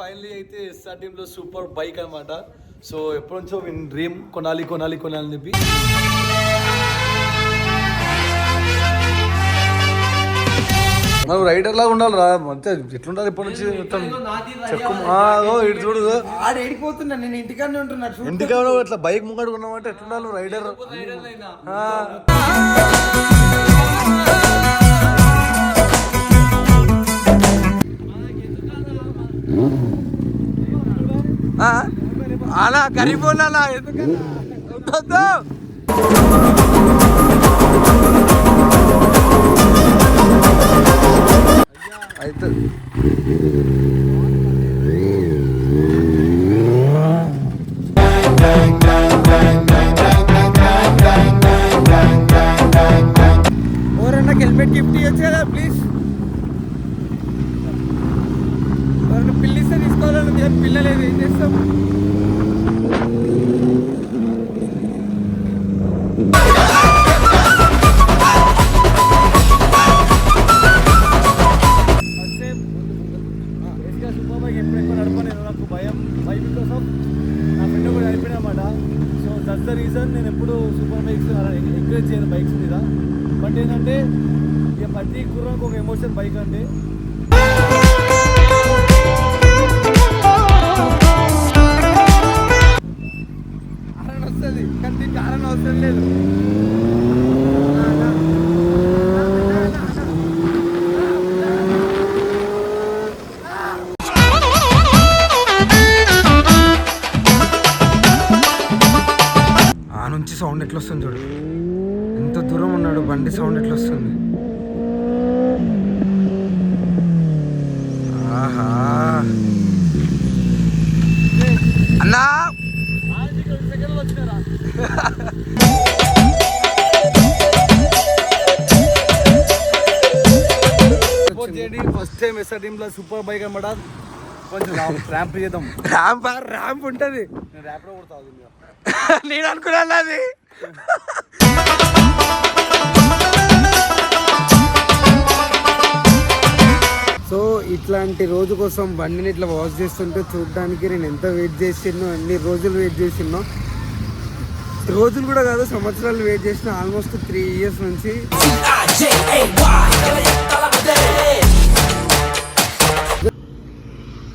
Finally అయితే SR టీంలో super bike అనమాట. సో ఎప్పటి నుంచో విన్ డ్రీమ్ కొనాలి కొనాలి కొనాలి అని చెప్పి మనం రైడర్ లాగా ఉండాలి రా. అంతే ఎట్లుండాలి ఇప్పటి నుంచి మొత్తం చెక్కు ఇటు చూడు ఆడిపోతున్నా. నేను ఇంటికానే ఉంటున్నా. ఇంటికాడ ఇట్లా బైక్ ముంగడు ఉన్నామంటే ఎట్లుండాలి రైడర్. అలా కరిపోనా ఎందుకంటే అయితే ఎవరన్నా హెల్మెట్ గిఫ్ట్ ఇవ్వచ్చు కదా ప్లీజ్. ఎవరన్నా పిల్లిస్తే తీసుకోవాలని పిల్లలేదు ఏం చేస్తాం. సూపర్ బైక్ ఎప్పుడెక్కువ నడపలేదు. నాకు భయం బికాస్ ఆఫ్ నా ఫ్రెండ్ కూడా నడిపోయినా అన్నమాట. సో దట్స్ ద రీజన్ నేను ఎప్పుడు సూపర్ బైక్స్ ఎంకరేజ్ చేయను బైక్స్ మీద. బట్ ఏంటంటే ఇక ప్రతి కుర్రానికి ఒక ఎమోషన్ బైక్ అంటే. కారణం వస్తుంది కానీ దీనికి కారణం అవసరం లేదు. నుంచి సౌండ్ ఎట్లా వస్తుంది చూడు. ఎంత దూరం ఉన్నాడు బండి సౌండ్ ఎట్లా వస్తుంది. ఆహా అన్నా ఫస్ట్ టైం ఎస్ఆర్ టీమ్ లో సూపర్ బైక్ అన్నమాట. కొంచెం ర్యాంప్ చేద్దాం. ర్యాంప్ ఉంటుంది. నేను ర్యాంప్ లో కొడతా. నేను అనుకున్నాను అది. సో ఇట్లాంటి రోజు కోసం బండిని ఇట్లా వాష్ చేస్తుంటే చూడడానికి నేను ఎంత వెయిట్ చేసినో, అన్ని రోజులు వెయిట్ చేసినో. రోజులు కూడా కాదు, సంవత్సరాలు వెయిట్ చేసిన. ఆల్మోస్ట్ 3 years నుంచి.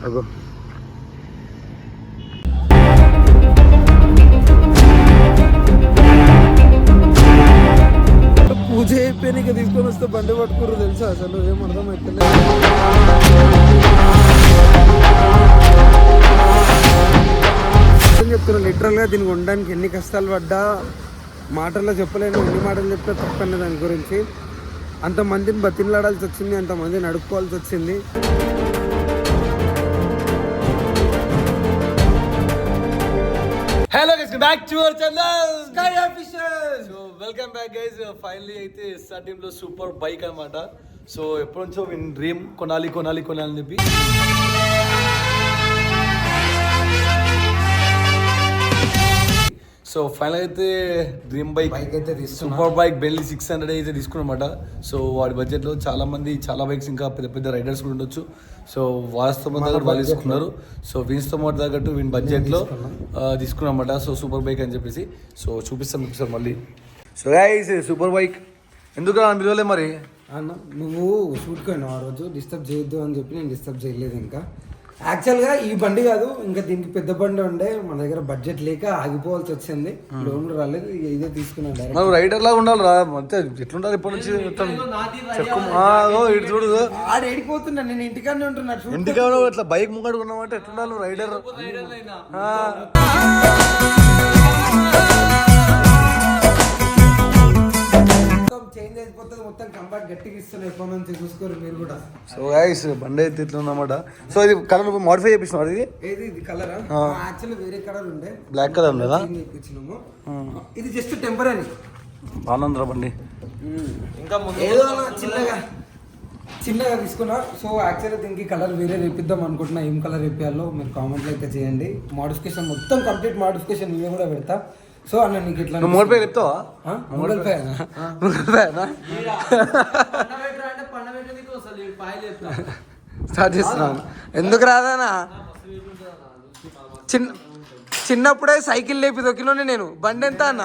అగో పూజ అయిపోయిన ఇక తీసుకొని వస్తే బండి పట్టుకోరు తెలుసా. అసలు ఏం అర్థం అవుతుంది. చెప్తున్నా లిటరల్గా దీనికి ఉండడానికి ఎన్ని కష్టాలు పడ్డా మాటల్లో చెప్పలేను. ఎన్ని మాటలు చెప్తే తప్పన్న దాని గురించి. అంతమందిని బతిలాడాల్సి వచ్చింది, అంతమంది నడుపుకోవాల్సి వచ్చింది. Hello guys, back to our channel sky official. So welcome back guys. Finally అయితే ఎస్ఆర్ టీమ్ లో సూపర్ బైక్ అన్నమాట. సో ఎప్పటి నుంచో విన్ డ్రీమ్ కొనాలి కొనాలి కొనాలి అని చెప్పి సో ఫైనల్ అయితే డ్రీమ్ బైక్ అయితే సూపర్ బైక్ బెల్లీ 600 అయితే తీసుకున్నమాట. సో వాడి బడ్జెట్లో చాలా మంది చాలా బైక్స్ ఇంకా పెద్ద పెద్ద రైడర్స్ కూడా ఉండొచ్చు. సో వాస్తవం దగ్గర వాళ్ళు తీసుకున్నారు. సో వీన్స్తో మాట తగ్గట్టు వీన్ బడ్జెట్లో తీసుకున్నమాట. సో సూపర్ బైక్ అని చెప్పేసి సో చూపిస్తాం మళ్ళీ. సో గైస్ సూపర్ బైక్ ఎందుకు అందులో మరి అన్న నువ్వు షూట్కి పోయినావు ఆ రోజు. డిస్టర్బ్ చేయొద్దు అని చెప్పి నేను డిస్టర్బ్ చేయలేదు. ఇంకా యాక్చువల్గా ఈ బండి కాదు, ఇంకా దీనికి పెద్ద బండి ఉండే. మన దగ్గర బడ్జెట్ లేక ఆగిపోవాల్సి వచ్చింది. లోన్ రాలేదు, ఇదే తీసుకున్నాను. మనం రైడర్ లాగా ఉండాలి రా. అంతే ఎట్లుండాలి ఇప్పటి నుంచి మొత్తం చెక్కు ఇటు చూడు ఆడిపోతున్నా. నేను ఇంటికానే ఉంటున్నా. ఇంటికాడ ఇట్లా బైక్ ముంగడు ఉన్నామంటే ఎట్లుండాలి రైడర్. చేంజ్ అయిపోతుంది మొత్తం. కంఫర్ట్ గట్టిగా ఇస్తున్నా ఎప్పటి నుంచి చూసుకోరు మీరు కూడా. సో గైస్ బండి అయితే ఇట్లా ఉందన్నమాట. సో ఇది కలర్ మాడిఫై చేపిస్తున్నారు. ఇది కలర్ యాక్చువల్లీ వేరే కలర్ ఉండే, బ్లాక్ కలర్ ఉండేదా? ఇది జస్ట్ టెంపరీ. ఆనందరా బండి ఇంకా ఏదో చిన్నగా తీసుకున్నా. సో యాక్చువల్లీ దీనికి కలర్ వేరే వేపిద్దాం అనుకుంటున్నా. ఏం కలర్ వేపియాలో మీరు కామెంట్లో అయితే చేయండి. మోడిఫికేషన్ మొత్తం కంప్లీట్ మోడిఫికేషన్ ఇవే కూడా పెడతా. సో అన్న నీకు ఇట్లా మూడు పేరు చెప్తావా? స్టార్ట్ చేస్తున్నాను. ఎందుకు రాదానా చిన్నప్పుడే సైకిల్ లేపి దొక్కిలోనే నేను. బండి ఎంత అన్న?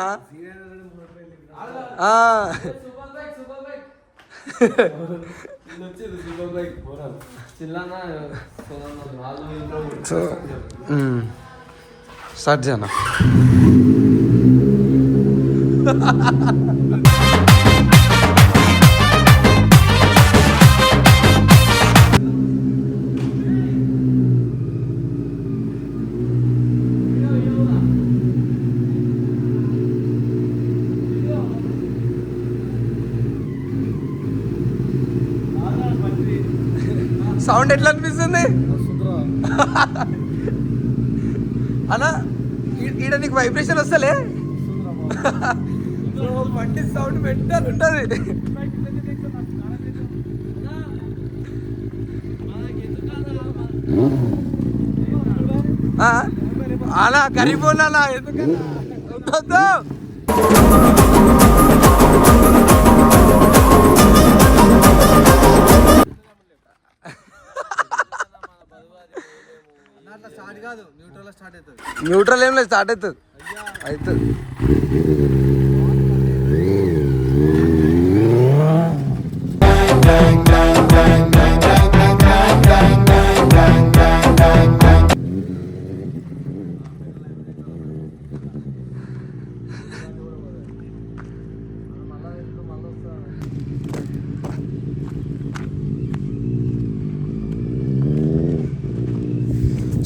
సో స్టార్ట్ చేయనా? సౌండ్ ఎట్లా అనిపిస్తుంది అన్న? ఈడ నీకు వైబ్రేషన్ వస్తలే? బండి సౌండ్ మెంటల్ ఉంటుంది. అలా కరిపోనా ఎందుకన్నా? న్యూట్రల్ ఏం లేదు, స్టార్ట్ అవుతుంది.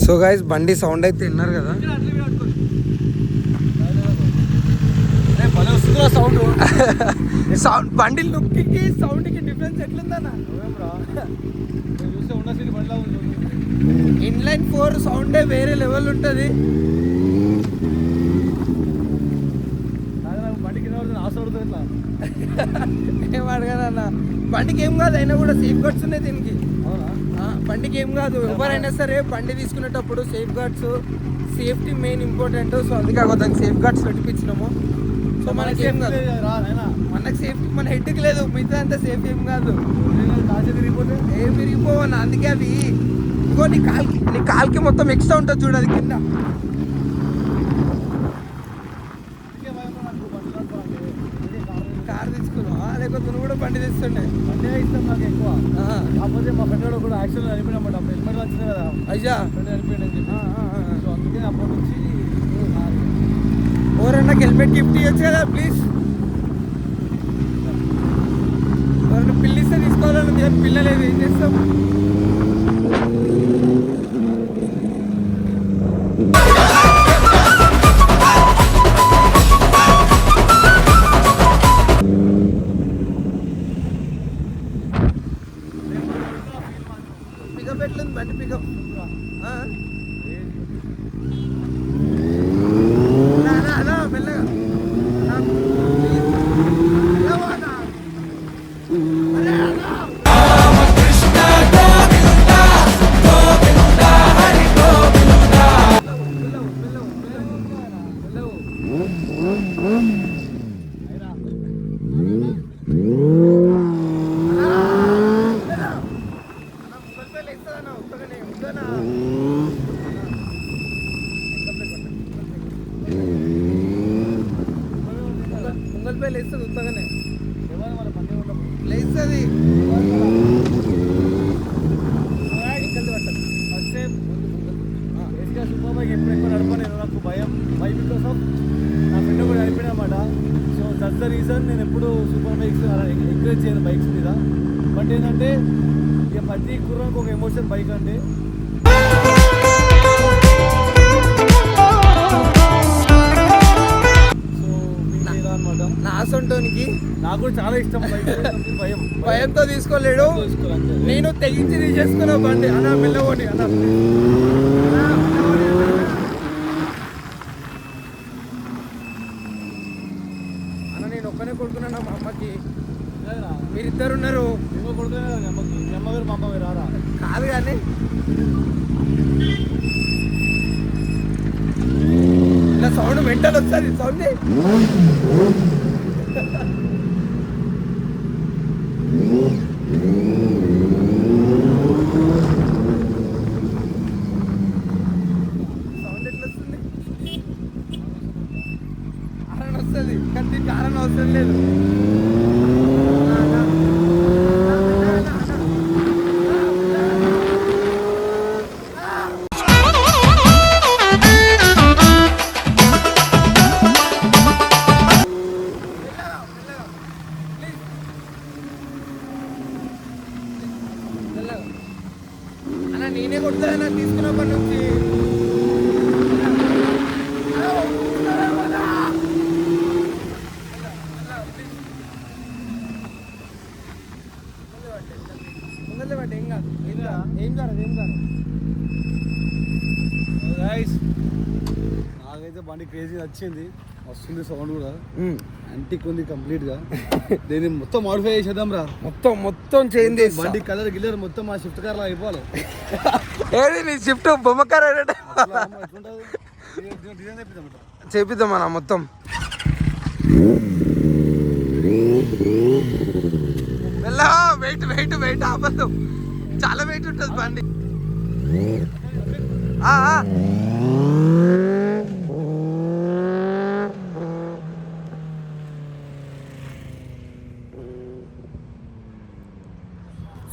సో గైస్ బండి సౌండ్ అయితే విన్నారు కదా. సౌండ్ బండి లుక్కి సౌండ్కి డిఫరెన్స్ ఎట్లుందన్న? ఇన్లైన్ 4 సౌండే వేరే లెవెల్ ఉంటుంది. ఏం అడగానన్న, బండికి ఏం కాదు, అయినా కూడా సేఫ్ గార్డ్స్ ఉన్నాయి దీనికి. బండికి ఏం కాదు, ఎవరైనా సరే బండి తీసుకునేటప్పుడు safe guards, safety main important. So అందుకే దానికి సేఫ్ గార్డ్స్ పెట్టించినాము. సో మనకి ఏం కాదు, మనకి సేఫ్టీ మన హెడ్కి లేదు, మిగతా అంతా సేఫ్ ఏం కాదు. ఏం విరిగిపోవన్నా, అందుకే అవి ఇంకో నీ కాల్కి మొత్తం ఎక్స్ట్రా ఉంటుంది చూడు, అది కింద. కార్ తీసుకున్నావా లేకపోతే నువ్వు కూడా బండి తెస్తుండే? బండి ఇస్తాం నాకు ఎక్కువ, కాకపోతే మా ఫ్రెండ్ కూడా యాక్చువల్ అనిపోయినమాట. హెల్మెట్ వచ్చింది కదా, అయ్యా ఫ్రెండ్ అనిపోయింది అని చెప్పి. సో అందుకే అప్పటి నుంచి ఎవరన్నా హెల్మెట్ గిఫ్ట్ ఇవ్వచ్చు కదా ప్లీజ్. ఎవరన్నా పిల్లిస్తే తీసుకోవాలని కానీ పిల్లలేదు, ఏం చేస్తాం? పికప్ ఎట్లుంది బండి? పికప్ మెల్లగా ముంగల్పై లేస్తుంది ఉత్తగానే, లేస్తుంది. సూపర్ బైక్ ఎప్పుడు ఎక్కువ నడపలేదు, నాకు భయం. బికాస్ ఆఫ్ నా ఫ్రెండ్ కూడా నడిపోయినమాట. సో దట్స్ ద రీజన్ నేను ఎప్పుడు సూపర్ బైక్స్ అలా ఎంకరేజ్ చేయను బైక్స్ మీద. బట్ ఏంటంటే ఇక ప్రతి కుర్రానికి ఒక ఎమోషన్ బైక్ అంటే. సో మీకు అనమాట, నా సొంటోనికి నాకు కూడా చాలా ఇష్టం బైక్. భయంతో తీసుకోలేడు, నేను తెగించి తీసేసుకున్నా బండి. అన్నా పిల్లవాడి అన్న నేను ఒక్కనే కొడుకున్నా. మా అమ్మకి మీరిద్దరు ఉన్నారు. అమ్మ వేరు మా అమ్మ వేరు రారా? కాదు కానీ ఇలా సౌండ్ మెంటల్ వస్తుంది. సౌండ్ సౌండ్ వస్తుంది, కానీ దీనికి కారణం అవసరం లేదు. అన్న నేనే కొడుతున్నా తీసుకున్నప్పటి నుంచి. నాకైతే బండి క్రేజీ నచ్చింది, వస్తుంది సౌండ్ కూడా యాంటిక్ ఉంది కంప్లీట్ గా. దీన్ని మొత్తం మాడిఫై చేసేద్దాం రా, మొత్తం చేంజ్ చేసి బండి కలర్ గిల్లర్ మొత్తం మా షిఫ్ట్ కార్ లా అయిపోవాలి. ఏది నీ షిఫ్ట్ బొమ్మకార డిజైన్ తెప్పిద్దాం. చేపిద్దాం అన్న మొత్తం. వెయిట్ వెయిట్ వెయిట్ అబద్ధం, చాలా వెయిట్ ఉంటుంది బండి.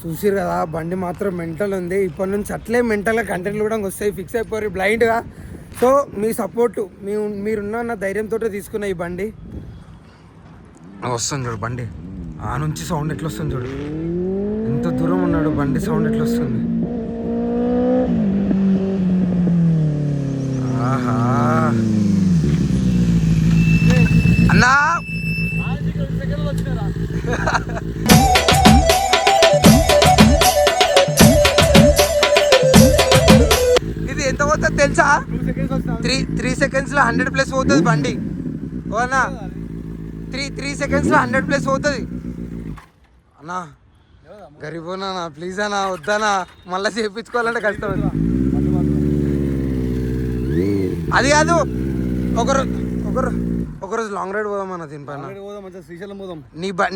చూసిరు కదా బండి మాత్రం మెంటల్ ఉంది. ఇప్పటి నుంచి అట్లే మెంటల్గా కంటెంట్లు కూడా వస్తాయి, ఫిక్స్ అయిపోయి బ్లైండ్గా. సో మీ సపోర్టు మీరున్న ధైర్యంతో తీసుకున్న ఈ బండి వస్తుంది చూడు. బండి ఆ నుంచి సౌండ్ ఎట్లా వస్తుంది చూడు, ఎంత దూరం ఉన్నాడు బండి సౌండ్ ఎట్లా వస్తుంది. ఆహా అన్నా ఇది ఎంత పోతుంది తెలుసా? 3 సెకండ్స్లో 100+ పోతుంది బండి. ఓనా 3 సెకండ్స్లో 100+ పోతుంది అన్నా. గరీబోనా ప్లీజ్ అన్నా, వద్దానా మళ్ళీ చేయించుకోవాలంటే కష్టం. అది కాదు, ఒకరోజు లాంగ్ రైడ్ పోదామన్నా దీనిపైన. శ్రీశైలం పోదాం.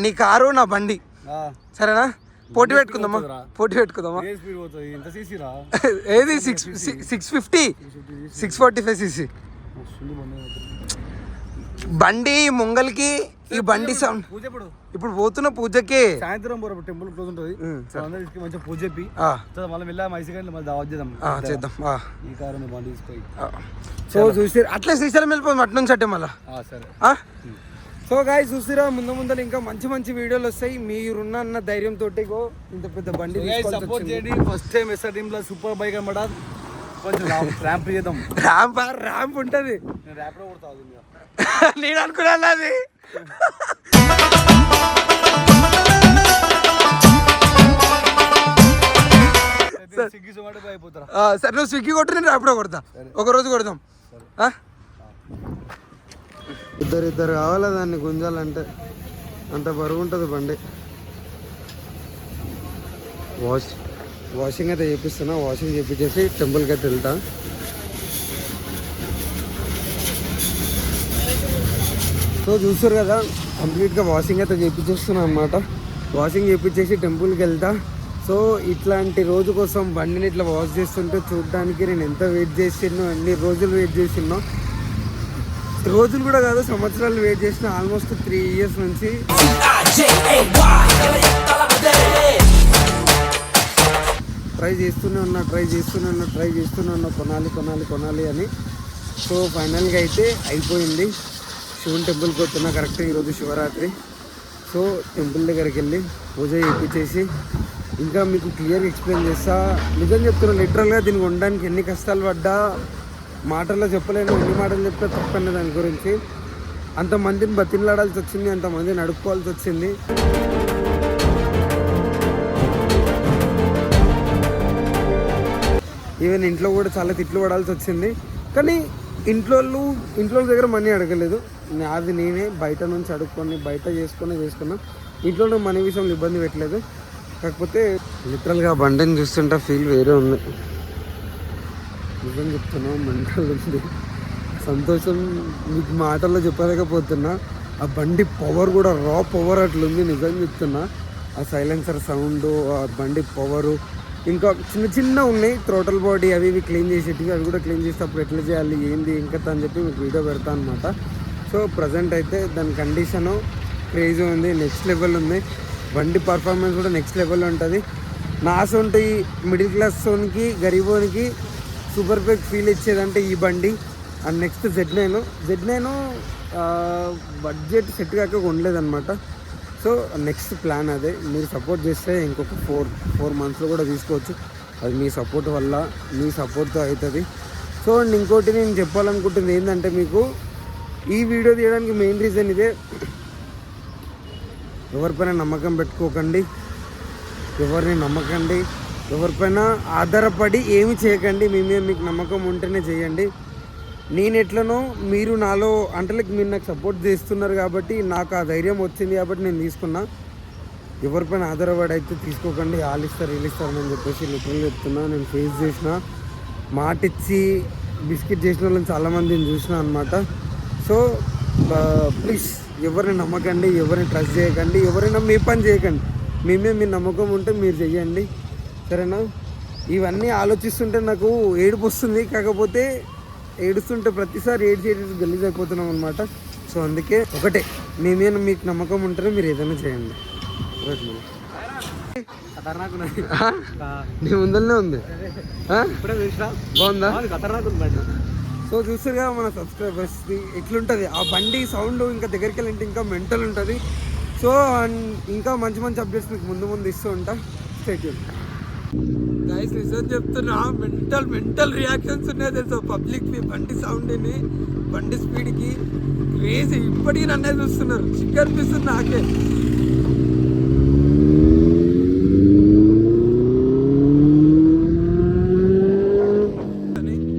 నీ కారు నా బండి సరేనా? పోటీ పెట్టుకుందామా? ఏది 650 645 cc బండి ముంగల్కి. ఈ బండి సౌండ్ ఇప్పుడు పోతున్న పూజకి సాయంత్రం టెంపుల్ క్లోజ్ ఉంటుంది, అందరికి మంచిగా పూజ చెప్పి మళ్ళీ వెళ్ళాం ఐసీగంటే మళ్ళీ దావత్ చేద్దాం. ఈ కారు బండి తీసుకొని సో చూసి అట్లా శ్రీశైలం వెళ్ళిపోయి అటు నుంచి అంటే మళ్ళీ. సరే సో గాయ్స్ చూసిరా, ముందర ఇంకా మంచి మంచి వీడియోలు వస్తాయి. మీరున్న అన్న ధైర్యంతో ఇంత పెద్ద బండి సపోర్ట్ చేయండి. ఫస్ట్ టైం ఎస్ఆర్ టీమ్ లో సూపర్ బైక్ అనమాట. కొంచెం ర్యాంప్ చేద్దాం. ర్యాంప్ ఉంటుంది. ర్యాంప్ లో కొడతావు నేను అనుకున్నాను అది. సరే నువ్వు స్విగ్గీ కొట్టు, నేను ర్యాపిడో కొడతా. ఒకరోజు కొడదాం. ఇద్దరు కావాలా దాన్ని గుంజాలంటే, అంత బరువు ఉంటుంది బండి. వాషింగ్ అయితే చేపిస్తున్నా. వాషింగ్ చేపించేసి టెంపుల్కి అయితే వెళ్తా. సో చూస్తారు కదా, కంప్లీట్గా వాషింగ్ అయితే చేయించేస్తున్నా అనమాట. వాషింగ్ చేయించేసి టెంపుల్కి వెళ్తా. సో ఇట్లాంటి రోజు కోసం బండిని ఇట్లా వాష్ చేస్తుంటే చూడడానికి నేను ఎంత వెయిట్ చేసినో, ఎన్ని రోజులు వెయిట్ చేసినో, రోజులు కూడా కాదు సంవత్సరాలు వెయిట్ చేసిన. ఆల్మోస్ట్ 3 years నుంచి ట్రై చేస్తూనే ఉన్నా కొనాలి అని. సో ఫైనల్గా అయితే అయిపోయింది. శివుని టెంపుల్కి వస్తున్నా కరెక్ట్ ఈరోజు శివరాత్రి. సో టెంపుల్ దగ్గరికి వెళ్ళి పూజ చేయించేసి ఇంకా మీకు క్లియర్గా ఎక్స్ప్లెయిన్ చేస్తా. నిజం చెప్తున్నా, లిటరల్గా దీనికి ఉండడానికి ఎన్ని కష్టాలు పడ్డా మాటల్లో చెప్పలేను. ఎన్ని మాటలు చెప్తే తప్పన్న దాని గురించి. అంతమందిని బతిలాడాల్సి వచ్చింది, అంతమందిని అడుక్కోవాల్సి వచ్చింది. ఈవెన్ ఇంట్లో కూడా చాలా తిట్లు పడాల్సి వచ్చింది. కానీ ఇంట్లో దగ్గర మనీ అడగలేదు. అది నేనే బయట నుంచి అడుక్కొని బయట చేసుకున్నా. ఇంట్లో మనీ విషయంలో ఇబ్బంది పెట్టలేదు. కాకపోతే లిటరల్గా బండిని చూస్తుంటే ఫీల్ వేరే ఉంది. నిజం చెప్తున్నా, మెంటల్ ఉంది. సంతోషం మీకు మాటల్లో చెప్పలేకపోతున్నా. ఆ బండి పవర్ కూడా రా పవర్ అట్లుంది. నిజం చెప్తున్నా, ఆ సైలెన్సర్ సౌండ్, ఆ బండి పవరు, ఇంకా చిన్న ఉన్నాయి థ్రోటల్ బాడీ అవి క్లీన్ చేసేటివి. అవి కూడా క్లీన్ చేసేటప్పుడు ఎట్లా చేయాలి ఏంది ఇంకా అని చెప్పి మీకు వీడియో పెడతా అనమాట. సో సో ప్రజెంట్ అయితే దాని కండిషను క్రేజీ ఉంది, నెక్స్ట్ లెవెల్ ఉంది. బండి పర్ఫార్మెన్స్ కూడా నెక్స్ట్ లెవెల్లో ఉంటుంది. నా సొంటి మిడిల్ క్లాస్ సోన్కి గరీబోనికి సూపర్ బైక్ ఫీల్ ఇచ్చేదంటే ఈ బండి. And next Z9 budget set కాక కొనలేదన్నమాట. సో నెక్స్ట్ ప్లాన్ అదే. మీరు సపోర్ట్ చేస్తే ఇంకొక 4 మంత్స్లో కూడా తీసుకోవచ్చు. అది మీ సపోర్ట్ వల్ల, మీ సపోర్ట్తో అవుతుంది. సో అండ్ ఇంకోటి నేను చెప్పాలనుకుంటుంది ఏంటంటే, మీకు ఈ వీడియో తీయడానికి మెయిన్ రీజన్ ఇదే. ఎవరిపైన నమ్మకం పెట్టుకోకండి, ఎవరిని నమ్మకండి, ఎవరిపైన ఆధారపడి ఏమి చేయకండి. మీ మీద మీకు నమ్మకం ఉంటేనే చేయండి. నేను ఎట్లనో మీరు నాలో అంటే మీరు నాకు సపోర్ట్ చేస్తున్నారు కాబట్టి నాకు ఆ ధైర్యం వచ్చింది కాబట్టి నేను తీసుకున్నా. ఎవరిపైన ఆధారపడి అయితే తీసుకోకండి. వాళ్ళు ఇస్తారు వీళ్ళు ఇస్తారు అని చెప్పేసి లిటరల్ చెప్తున్నా. నేను ఫేస్ చేసిన, మాట ఇచ్చి బిస్కెట్ చేసిన వాళ్ళని చాలామందిని చూసిన అనమాట. సో ప్లీజ్ ఎవరిని నమ్మకండి, ఎవరిని ట్రస్ట్ చేయకండి, ఎవరైనా మీ పని చేయకండి. మేమే మీ నమ్మకం ఉంటే మీరు చెయ్యండి, సరేనా? ఇవన్నీ ఆలోచిస్తుంటే నాకు ఏడుపు వస్తుంది. కాకపోతే ఏడుస్తుంటే ప్రతిసారి ఏడ్చి గలీజ్ అయిపోతున్నాం అనమాట. సో అందుకే ఒకటే, మేమేనా మీకు నమ్మకం ఉంటేనే మీరు ఏదైనా చేయండి. నీ ముందరనే ఉంది, బాగుందా? సో చూస్తారు కదా మన సబ్స్క్రైబర్స్ది ఎట్లుంటుంది ఆ బండి సౌండ్. ఇంకా దగ్గరికి వెళ్ళింటే ఇంకా మెంటల్ ఉంటుంది. సో ఇంకా మంచి మంచి అప్డేట్స్ మీకు ముందు ఇస్తూ ఉంటా. Stay tune. గైస్ నిజం చెప్తున్నా, మెంటల్ రియాక్షన్స్ ఉన్నాయి తెలుసా పబ్లిక్కి. బండి సౌండ్ని, బండి స్పీడ్కి క్రేజీ. ఇప్పటికీ నన్నే చూస్తున్నారు, చిక్కు అనిపిస్తుంది నాకే.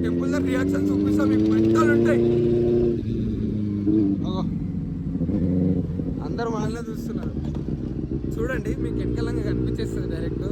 టెంపుల్ రియాక్షన్స్ చూపిస్తా మీకు, మెంటల్ ఉంటాయి. అందరూ వాళ్ళనే చూస్తున్నారు చూడండి, మీకు వెనకాలంగా కనిపించేస్తుంది డైరెక్ట్.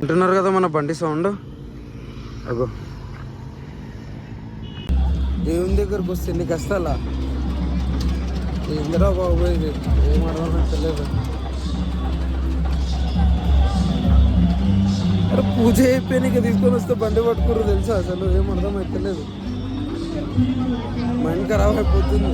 అంటున్నారు కదా మన బండి సౌండ్. అగో దేవుని దగ్గరకు వస్తే ఎన్ని కష్టాలా. ఇందిరా బాబు ఇది ఏం అర్థం తెలియదు. అరే పూజ అయిపోయినాక తీసుకొని వస్తే బండి పట్టుకోరు తెలుసా, అసలు ఏం అర్థం అయితే లేదు. మైండ్ ఖరాబ్ అయిపోతుంది.